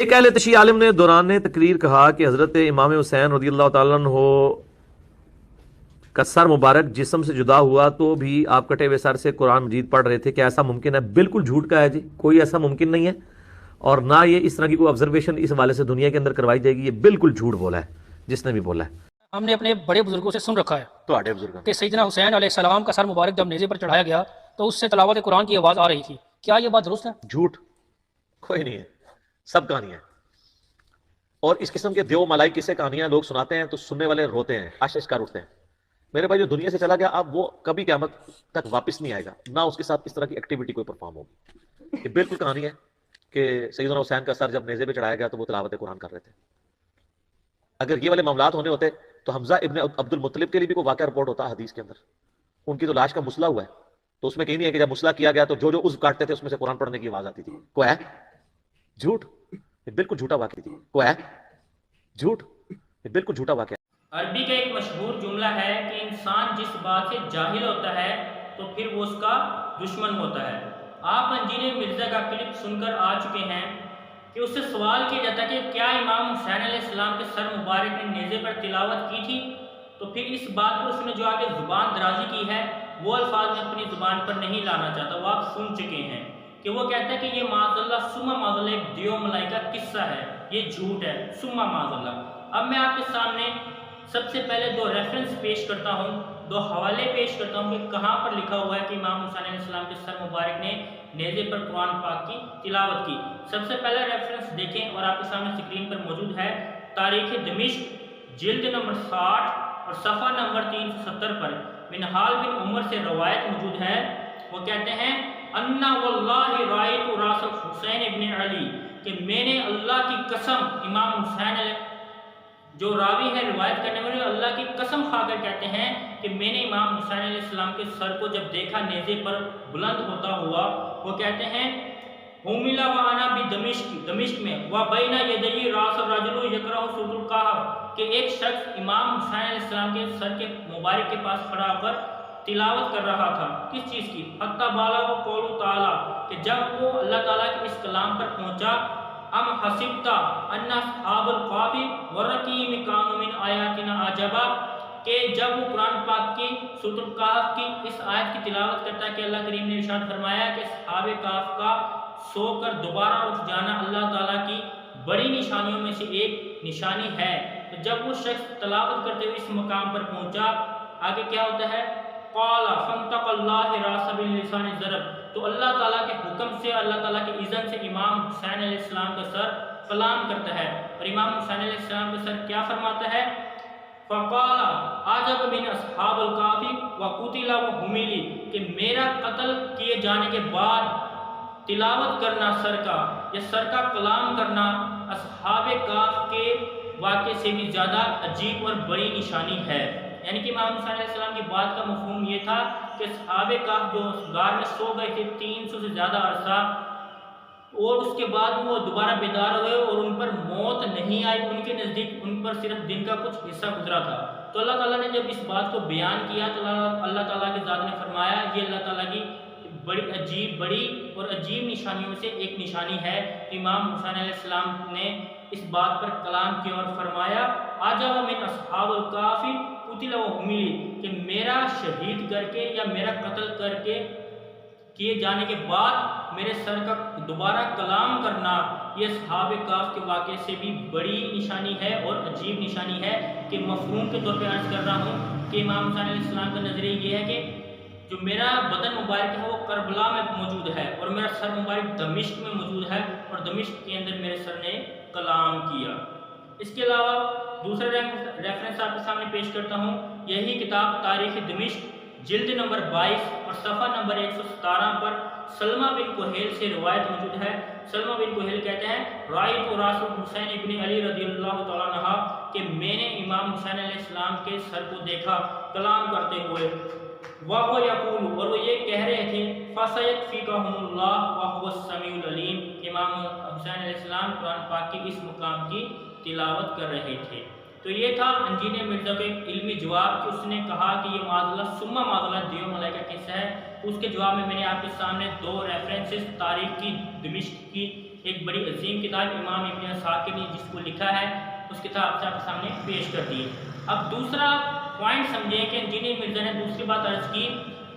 ایک اہل تشیع عالم نے دوران تقریر کہا کہ حضرت امام حسین رضی اللہ تعالیٰ عنہ کا سر مبارک جسم سے جدا ہوا تو بھی آپ کٹے ہوئے سر سے قرآن مجید پڑھ رہے تھے، کیا ایسا ممکن ہے؟ بالکل جھوٹ کا ہے جی، کوئی ایسا ممکن نہیں ہے، اور نہ یہ اس طرح کی کوئی آبزرویشن اس حوالے سے دنیا کے اندر کروائی جائے گی، یہ بالکل جھوٹ بولا ہے جس نے بھی بولا ہے۔ ہم نے اپنے بڑے بزرگوں سے سن رکھا ہے تو بزرگ کہ سیدنا حسین علیہ السلام کا سر مبارک جب نیزے پر چڑھایا گیا تو اس سے تلاوت قرآن کی آواز آ رہی تھی، کیا یہ بات درست ہے؟ جھوٹ کوئی نہیں ہے، سب کہانیاں ہیں، اور اس قسم کے دیو ملائی قصے کہانیاں لوگ سناتے ہیں تو سننے والے روتے ہیں، اشکار اٹھتے ہیں۔ میرے بھائی جو دنیا سے چلا گیا اب وہ کبھی قیامت تک واپس نہیں آئے گا، نہ اس کے ساتھ اس طرح کی ایکٹیویٹی کوئی پرفارم ہوگی۔ یہ بالکل کہانی ہے کہ سیدنا حسین کا سر جب نیزے پہ چڑھایا گیا تو وہ تلاوت قرآن کر رہے تھے۔ اگر یہ والے معاملات ہونے ہوتے تو حمزہ ابن عبد المطلب کے لیے بھی کوئی واقعہ رپورٹ ہوتا حدیث کے اندر، ان کی تو لاش کا مسئلہ ہوا ہے، تو اس میں کہیں نہیں ہے کہ جب مسئلہ کیا گیا تو جو جو عضو کاٹتے تھے اس میں سے قرآن پڑھنے کی آواز آتی تھی۔ کوئی ہے؟ جھوٹ، یہ بالکل جھوٹا واقعہ تھی۔ کوئی ہے؟ جھوٹ، یہ بالکل جھوٹا واقعہ۔ عربی کا ایک مشہور جملہ ہے کہ انسان جس بات سے جاہل ہوتا ہے تو پھر وہ اس کا دشمن ہوتا ہے۔ آپ انجیل مرزا کا کلپ سن کر آ چکے ہیں کہ اس سے سوال کیا جاتا ہے کہ کیا امام حسین علیہ السلام کے سر مبارک نے نیزے پر تلاوت کی تھی؟ تو پھر اس بات پر اس نے جو آگے زبان درازی کی ہے وہ الفاظ میں اپنی زبان پر نہیں لانا چاہتا، وہ آپ سن چکے ہیں کہ وہ کہتا ہے کہ یہ معاذ اللہ سما معاذ اللہ ایک دیو ملائی کا قصہ ہے، یہ جھوٹ ہے، سما معاذ اللہ۔ اب میں آپ کے سامنے سب سے پہلے دو ریفرنس پیش کرتا ہوں، دو حوالے پیش کرتا ہوں کہ کہاں پر لکھا ہوا ہے کہ امام حسین علیہ السلام کے سر مبارک نے نیزے پر قرآن پاک کی تلاوت کی۔ سب سے پہلا ریفرنس دیکھیں اور آپ کے سامنے سکرین پر موجود ہے، تاریخ دمشق جلد نمبر 60 اور صفحہ نمبر 370 پر منہال بن عمر سے روایت موجود ہے۔ وہ کہتے ہیں انا واللہ رائیت راس الحسین ابن علی، کہ میں نے اللہ کی قسم، امام حسین علیہ جو راوی ہے روایت کرنے والے اللہ کی قسم کھا کر کہتے ہیں کہ میں نے امام حسین علیہ السلام کے سر کو جب دیکھا نیزے پر بلند ہوتا ہوا، وہ کہتے ہیں حملا وانا دمشق میں وبین یدی راس الرجل یقرأ سورۃ الکہف، کہ ایک شخص امام حسین علیہ السلام کے سر کے مبارک کے پاس کھڑا ہو کر تلاوت کر رہا تھا، کس چیز کی؟ حتی بالغ قول تعالی، کہ جب وہ اللہ تعالیٰ کے اس کلام پر پہنچا ام حسبت ان اصحاب الکہف والرقیم کانوا من آیاتنا عجبا، کہ جب وہ قرآن پاک کی سورۃ الکہف کی اس آیت کی تلاوت کرتا ہے کہ اللہ کریم نے ارشاد فرمایا کہ اصحاب کہف کا سو کر دوبارہ اٹھ جانا اللہ تعالیٰ کی بڑی نشانیوں میں سے ایک نشانی ہے۔ تو جب وہ شخص تلاوت کرتے ہوئے اس مقام پر پہنچا، آگے کیا ہوتا ہے؟ قال فانطق اللہ راس باللسان ضرب، تو اللہ تعالیٰ کے حکم سے، اللہ تعالیٰ کے اذن سے امام حسین علیہ السلام کا سر کلام کرتا ہے، اور امام حسین علیہ السلام کا سر کیا فرماتا ہے؟ فقال عجب من اصحاب الکہف وقتل وحملی، کہ میرا قتل کیے جانے کے بعد تلاوت کرنا سر کا، یا سر کا کلام کرنا اصحاب کہف کے واقعے سے بھی زیادہ عجیب اور بڑی نشانی ہے۔ یعنی کہ امام حسین علیہ السلام کی بات کا مفہوم یہ تھا کہ اصحاب کہف جو غار میں سو گئے تھے 300 سے زیادہ عرصہ، اور اس کے بعد وہ دوبارہ بیدار ہوئے اور ان پر موت نہیں آئی، ان کے نزدیک ان پر صرف دن کا کچھ حصہ گزرا تھا۔ تو اللہ تعالیٰ نے جب اس بات کو بیان کیا تو اللہ تعالیٰ کی ذات نے فرمایا یہ اللہ تعالیٰ کی بڑی اور عجیب نشانیوں میں سے ایک نشانی ہے۔ امام حسین علیہ السلام نے اس بات پر کلام کیا اور فرمایا عجب من اصحاب الکہف قتل وحملی، کہ میرا شہید کر کے یا میرا قتل کر کے کیے جانے کے بعد میرے سر کا دوبارہ کلام کرنا یہ اصحاب کہف کے واقعے سے بھی بڑی نشانی ہے اور عجیب نشانی ہے۔ کہ مفہوم کے طور پہ عرض کر رہا ہوں کہ امام حسین علیہ السلام کا نظریہ یہ ہے کہ جو میرا بدن مبارک ہے وہ کربلا میں موجود ہے اور میرا سر مبارک دمشق میں موجود ہے، اور دمشق کے اندر میرے سر نے کلام کیا۔ اس کے علاوہ دوسرا ریفرنس آپ کے سامنے پیش کرتا ہوں، یہی کتاب تاریخ دمشق جلد نمبر 22 اور صفحہ نمبر 117 پر سلمہ بن کہیل سے روایت موجود ہے۔ سلمہ بن کہیل کہتے ہیں رائیت راس حسین ابن علی رضی اللہ تعالیٰ عنہ، کہ میں نے امام حسین علیہ السلام کے سر کو دیکھا کلام کرتے ہوئے، وَهُوَ يَقُولُ، اور وہ یہ کہہ رہے تھے فَسَيَكْفِيكَهُمُ اللَّهُ وَهُوَ السَّمِيعُ الْعَلِيمُ، امام حسین علیہ السلام قرآن پاک کے اس مقام کی تلاوت کر رہے تھے۔ تو یہ تھا انجینئر مرزا کا ایک علمی جواب کہ اس نے کہا کہ یہ معاذ ثم معاذ اللہ دیو ملائی کا قصہ ہے۔ اس کے جواب میں نے آپ کے سامنے دو ریفرنسز تاریخ کی دمشق کی ایک بڑی عظیم کتاب امام ابن اسحاق نے جس کو لکھا ہے اس کتاب سے آپ کے سامنے پیش کر دی۔ اب دوسرا پوائنٹ سمجھیں کہ انجینئر مرزا نے دوسری بات عرض کی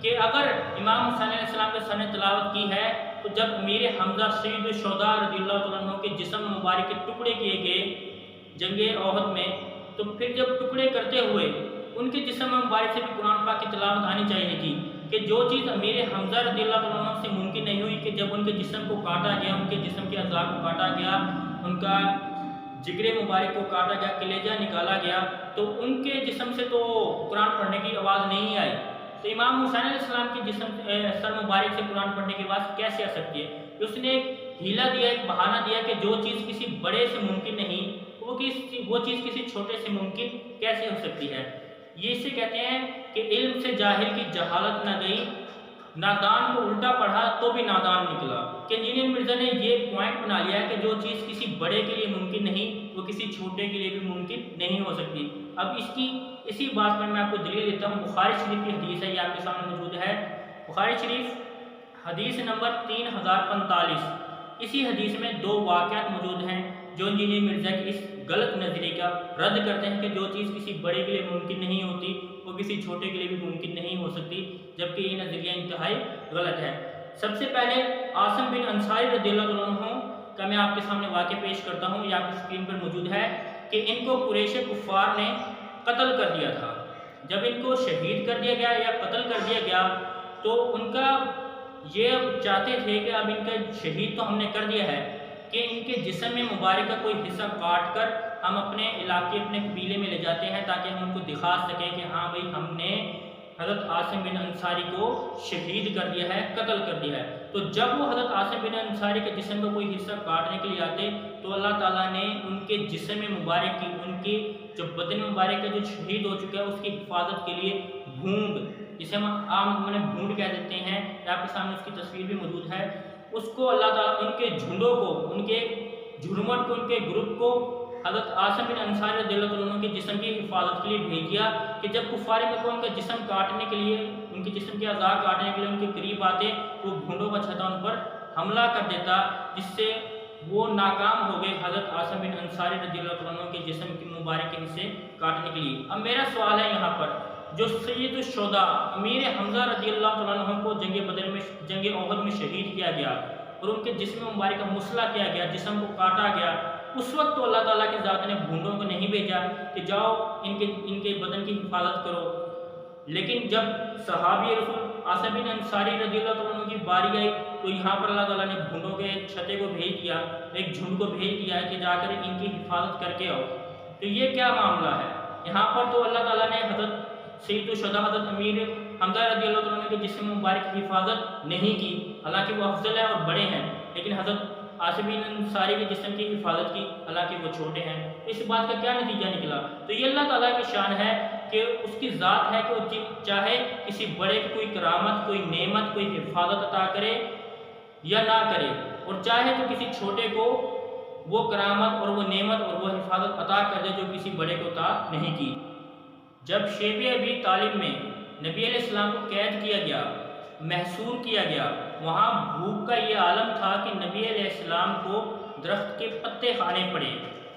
کہ اگر امام حسین علیہ السلام کے سر نے تلاوت کی ہے تو جب امیر حمزہ سید الشہداء رضی اللہ تعالیٰ عنہ کے جسم مبارک کے ٹکڑے کیے گئے جنگ احد میں، تو پھر جب ٹکڑے کرتے ہوئے ان کے جسم مبارک سے بھی قرآن پاک کی تلاوت آنی چاہیے تھی، کہ جو چیز امیر حمزہ رضی اللہ تعالیٰ عنہ سے ممکن نہیں ہوئی کہ جب ان کے جسم کو کاٹا گیا، ان کے جسم کے اعضاء کو کاٹا گیا، ان کا جگر مبارک کو کاٹا گیا، کلیجہ نکالا گیا، تو ان کے جسم سے تو قرآن پڑھنے کی آواز نہیں آئی، تو امام حسین علیہ السلام کے جسم سر مبارک سے قرآن پڑھنے کی آواز کیسے آ سکتی ہے؟ اس نے ایک ہیلا دیا، ایک بہانہ دیا کہ جو چیز کسی بڑے سے ممکن نہیں وہ چیز کسی چھوٹے سے ممکن کیسے ہو سکتی ہے؟ یہ اسے کہتے ہیں کہ علم سے جاہل کی جہالت نہ گئی، نادان کو الٹا پڑھا تو بھی نادان نکلا، کہ انجینئر مرزا نے یہ پوائنٹ بنا لیا ہے کہ جو چیز کسی بڑے کے لیے ممکن نہیں وہ کسی چھوٹے کے لیے بھی ممکن نہیں ہو سکتی۔ اب اسی بات پر میں آپ کو دلیل دیتا ہوں۔ بخاری شریف کی حدیث ہے، یہ آپ کے سامنے موجود ہے، بخاری شریف حدیث نمبر 3045۔ اسی حدیث میں دو واقعات موجود ہیں جو انجینئر مرزا کی اس غلط نظریے کا رد کرتے ہیں کہ جو چیز کسی بڑے کے لیے ممکن نہیں ہوتی وہ کسی چھوٹے کے لیے بھی ممکن نہیں ہو سکتی، جبکہ یہ نظریہ انتہائی غلط ہے۔ سب سے پہلے عاصم بن انصاری رضی اللہ عنہ کا میں آپ کے سامنے واقعہ پیش کرتا ہوں، یہ آپ کی اسکرین پر موجود ہے، کہ ان کو قریش کفار نے قتل کر دیا تھا۔ جب ان کو شہید کر دیا گیا یا قتل کر دیا گیا تو ان کا یہ چاہتے تھے کہ اب ان کا شہید تو ہم نے کر دیا ہے کہ ان کے جسم میں مبارک کا کوئی حصہ کاٹ کر ہم اپنے علاقے اپنے قبیلے میں لے جاتے ہیں تاکہ ہم ان کو دکھا سکیں کہ ہاں بھئی ہم نے حضرت عاصم بن انصاری کو شہید کر دیا ہے، قتل کر دیا ہے۔ تو جب وہ حضرت عاصم بن انصاری کے جسم کا کوئی حصہ کاٹنے کے لیے آتے تو اللہ تعالیٰ نے ان کے جسم مبارک کی، ان کی جو بدن مبارک کا جو شہید ہو چکا ہے اس کی حفاظت کے لیے بھونڈ، جسے ہم عام بھونڈ کہہ دیتے ہیں، آپ کے سامنے اس کی تصویر بھی موجود ہے، اس کو اللہ تعالیٰ ان کے جھنڈوں کو، ان کے جھرمٹ کو، ان کے گروپ کو حضرت عاصم بن انصاری رضی اللہ عنہ کے جسم کی حفاظت کے لیے بھیج دیا کہ جب کفار مکہ ان کا جسم کاٹنے کے لیے، ان کے جسم کے اعضاء کاٹنے کے لیے ان کے قریب آتے، وہ گھنڈوں کا چھتا ان پر حملہ کر دیتا، جس سے وہ ناکام ہو گئے حضرت عاصم بن انصاری رضی اللہ عنہ کے جسم کے مبارک کے حصے کاٹنے کے لیے۔ اب میرا سوال ہے یہاں پر، جو سید الشہداء امیر حمزہ رضی اللہ عنہ کو جنگ بدر میں، جنگ احد میں شہید کیا گیا اور ان کے جسم مبارک کا مسلح کیا گیا، جسم کو کاٹا گیا، اس وقت تو اللہ تعالیٰ کی ذات نے بھونڈوں کو نہیں بھیجا کہ جاؤ ان کے بدن کی حفاظت کرو، لیکن جب صحابی رسول عاصم بن انصاری رضی اللہ عنہ کی باری آئی تو یہاں پر اللہ تعالیٰ نے بھونڈوں کے چھتے کو بھیج دیا، ایک جھنڈ کو بھیج دیا کہ جا کر ان کی حفاظت کر کے آؤ۔ تو یہ کیا معاملہ ہے؟ یہاں پر تو اللہ تعالیٰ نے حضرت سید الشہداء حضرت امیر حمزہ رضی اللہ عنہ کے جسم مبارک کی حفاظت نہیں کی، حالانکہ وہ افضل ہیں اور بڑے ہیں، لیکن حضرت عاصم بن انصاری کے جسم کی حفاظت کی، حالانکہ وہ چھوٹے ہیں۔ اس بات کا کیا نتیجہ نکلا؟ تو یہ اللہ تعالیٰ کی شان ہے کہ اس کی ذات ہے کہ وہ چاہے کسی بڑے کی کوئی کرامت، کوئی نعمت، کوئی حفاظت عطا کرے یا نہ کرے، اور چاہے تو کسی چھوٹے کو وہ کرامت اور وہ نعمت اور وہ حفاظت عطا کر دے جو کسی بڑے کو عطا نہیں کی۔ جب شیب ابی طالب میں نبی علیہ السلام کو قید کیا گیا، محصور کیا گیا، وہاں بھوک کا یہ عالم تھا کہ نبی علیہ السلام کو درخت کے پتے کھانے پڑے،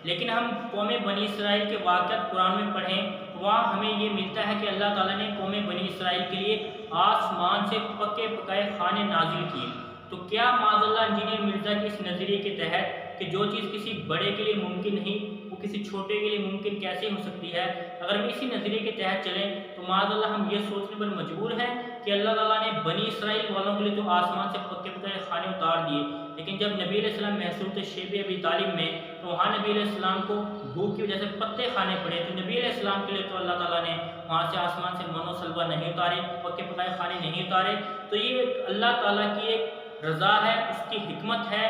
لیکن ہم قوم بنی اسرائیل کے واقعات قرآن میں پڑھیں، وہاں ہمیں یہ ملتا ہے کہ اللہ تعالیٰ نے قوم بنی اسرائیل کے لیے آسمان سے پکے پکائے کھانے نازل کیے۔ تو کیا معاذ اللہ انجینئر مرزا کے اس نظریے کے تحت کہ جو چیز کسی بڑے کے لیے ممکن نہیں وہ کسی چھوٹے کے لیے ممکن کیسے ہو سکتی ہے؟ اگر ہم اسی نظریے کے تحت چلیں تو معاذ اللہ ہم یہ سوچنے پر مجبور ہیں کہ اللہ تعالیٰ نے بنی اسرائیل والوں کے لیے تو آسمان سے پکے پکائے کھانے اتار دیے، لیکن جب نبی علیہ السلام محصور تھے شیب ابی طالب میں تو وہاں نبی علیہ السلام کو بھوک کی وجہ سے پتے کھانے پڑے، تو نبی علیہ السلام کے لیے تو اللہ تعالیٰ نے وہاں سے آسمان سے من و سلوہ نہیں اتارے، پکے پکائے کھانے نہیں اتارے۔ تو یہ اللہ تعالیٰ کی ایک رضا ہے، اس کی حکمت ہے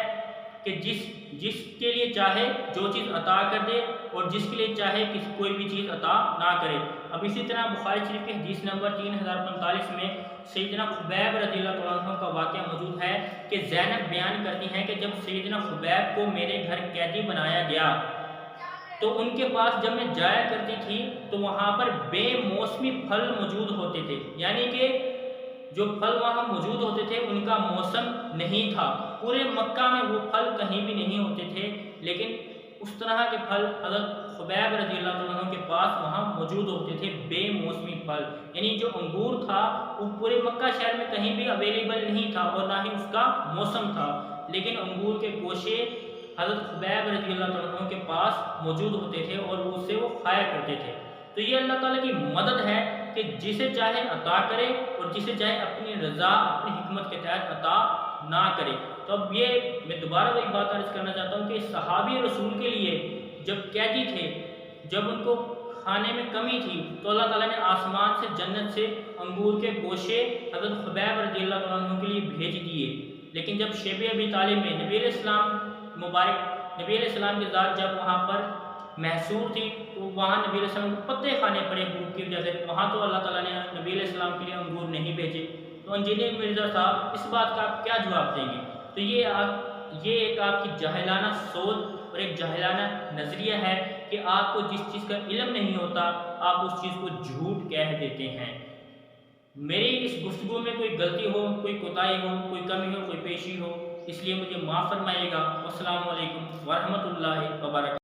کہ جس کے لیے چاہے جو چیز عطا کر دے اور جس کے لیے چاہے کوئی بھی چیز عطا نہ کرے۔ اب اسی طرح بخاری شریف کی حدیث نمبر 3045 میں سیدنا خبیب رضی اللہ عنہ کا واقعہ موجود ہے کہ زینب بیان کرتی ہیں کہ جب سیدنا خبیب کو میرے گھر قیدی بنایا گیا تو ان کے پاس جب میں جایا کرتی تھی تو وہاں پر بے موسمی پھل موجود ہوتے تھے، یعنی کہ جو پھل وہاں موجود ہوتے تھے ان کا موسم نہیں تھا، پورے مکہ میں وہ پھل کہیں بھی نہیں ہوتے تھے، لیکن اس طرح کے پھل حضرت خبیب رضی اللہ تعالیٰ عنہ کے پاس وہاں موجود ہوتے تھے، بے موسمی پھل، یعنی جو انگور تھا وہ پورے مکہ شہر میں کہیں بھی اویلیبل نہیں تھا اور نہ ہی اس کا موسم تھا، لیکن انگور کے گوشے حضرت خبیب رضی اللہ تعالیٰ عنہ کے پاس موجود ہوتے تھے اور اس سے وہ کھایا کرتے تھے۔ تو یہ اللہ تعالیٰ کی مدد ہے کہ جسے چاہے عطا کرے اور جسے چاہے اپنی رضا اپنی حکمت کے تحت عطا نہ کرے۔ تو اب یہ میں دوبارہ وہی بات عرض کرنا چاہتا ہوں کہ صحابی رسول کے لیے جب قیدی تھے، جب ان کو کھانے میں کمی تھی تو اللہ تعالیٰ نے آسمان سے جنت سے انگور کے گوشے حضرت خبیب رضی اللہ تعالیٰ عنہ کے لیے بھیج دیے، لیکن جب شیب ابی طالب میں نبی علیہ السلام مبارک نبی علیہ السلام کی ذات جب وہاں پر محصور تھی تو وہاں نبی علیہ السلام کو پتے کھانے پڑے بھوک کی وجہ سے، وہاں تو اللہ تعالیٰ نے نبی علیہ السلام کے لیے انگور نہیں بھیجے۔ تو انجینئر مرزا صاحب اس بات کا آپ کیا جواب دیں گے؟ تو یہ ایک آپ کی جاہلانہ سوچ اور ایک جاہلانہ نظریہ ہے کہ آپ کو جس چیز کا علم نہیں ہوتا آپ اس چیز کو جھوٹ کہہ دیتے ہیں۔ میری اس گفتگو میں کوئی غلطی ہو، کوئی کوتاہی ہو، کوئی کمی ہو، کوئی پیشی ہو، اس لیے مجھے معاف فرمائیے گا۔ السلام علیکم ورحمۃ اللہ وبرکاتہ۔